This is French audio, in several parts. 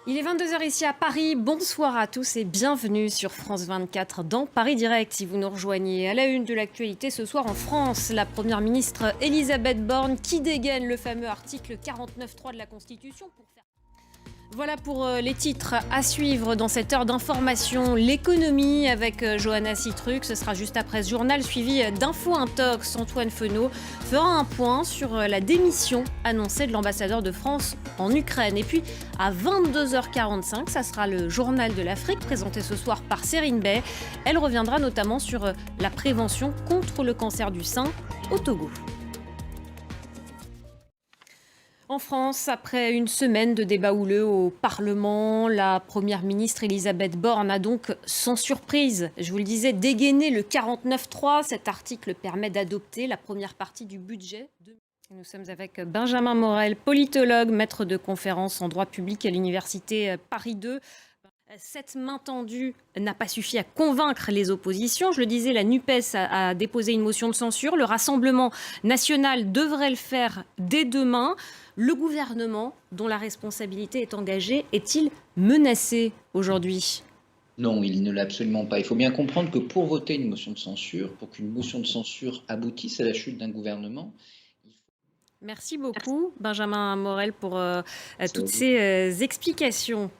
Il est 22 h ici à Paris. Bonsoir à tous et bienvenue sur France 24 dans Paris Direct. Si vous nous rejoignez à la une de l'actualité ce soir en France, la première ministre Elisabeth Borne qui dégaine le fameux article 49.3 de la Constitution pour faire... Voilà pour les titres à suivre dans cette heure d'information. L'économie avec Johanna Citruc. Ce sera juste après ce journal suivi d'Info Intox. Antoine Fenaud fera un point sur la démission annoncée de l'ambassadeur de France en Ukraine. Et puis à 22h45, ça sera le journal de l'Afrique présenté ce soir par Sérine Bay. Elle reviendra notamment sur la prévention contre le cancer du sein au Togo. En France, après une semaine de débats houleux au Parlement, la première ministre Elisabeth Borne a donc, sans surprise, je vous le disais, dégainé le 49.3. Cet article permet d'adopter la première partie du budget. Nous sommes avec Benjamin Morel, politologue, maître de conférences en droit public à l'université Paris 2. Cette main tendue n'a pas suffi à convaincre les oppositions. Je le disais, la NUPES a déposé une motion de censure. Le Rassemblement national devrait le faire dès demain. Le gouvernement, dont la responsabilité est engagée, est-il menacé aujourd'hui ? Non, il ne l'est absolument pas. Il faut bien comprendre que pour voter une motion de censure, pour qu'une motion de censure aboutisse à la chute d'un gouvernement... Merci beaucoup, Benjamin Morel, pour toutes ces explications.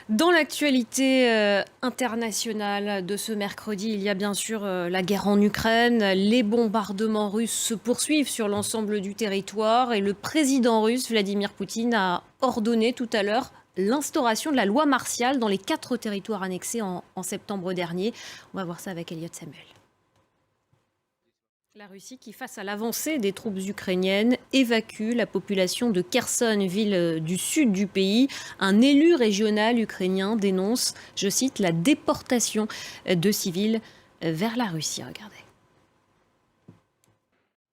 Dans l'actualité internationale de ce mercredi, il y a bien sûr la guerre en Ukraine. Les bombardements russes se poursuivent sur l'ensemble du territoire et le président russe, Vladimir Poutine, a ordonné tout à l'heure l'instauration de la loi martiale dans les 4 territoires annexés en septembre dernier. On va voir ça avec Elliot Samuel. La Russie qui, face à l'avancée des troupes ukrainiennes, évacue la population de Kherson, ville du sud du pays. Un élu régional ukrainien dénonce, je cite, la déportation de civils vers la Russie. Regardez.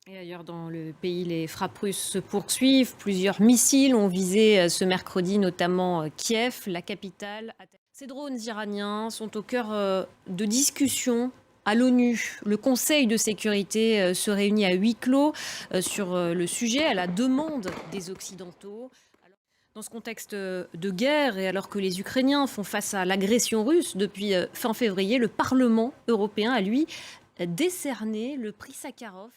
Et ailleurs dans le pays, les frappes russes se poursuivent. Plusieurs missiles ont visé ce mercredi, notamment Kiev, la capitale. Ces drones iraniens sont au cœur de discussions à l'ONU. Le Conseil de sécurité se réunit à huis clos sur le sujet, à la demande des Occidentaux. Dans ce contexte de guerre et alors que les Ukrainiens font face à l'agression russe depuis fin février, le Parlement européen a, lui, décerné le prix Sakharov.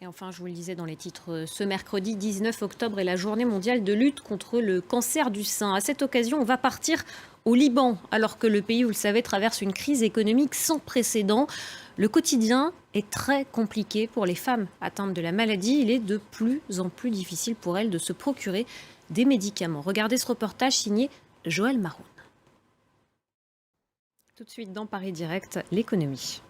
Et enfin, je vous le disais dans les titres, ce mercredi 19 octobre est la journée mondiale de lutte contre le cancer du sein. À cette occasion, on va partir au Liban, alors que le pays, vous le savez, traverse une crise économique sans précédent. Le quotidien est très compliqué pour les femmes atteintes de la maladie. Il est de plus en plus difficile pour elles de se procurer des médicaments. Regardez ce reportage signé Joël Maroun. Tout de suite dans Paris Direct, l'économie.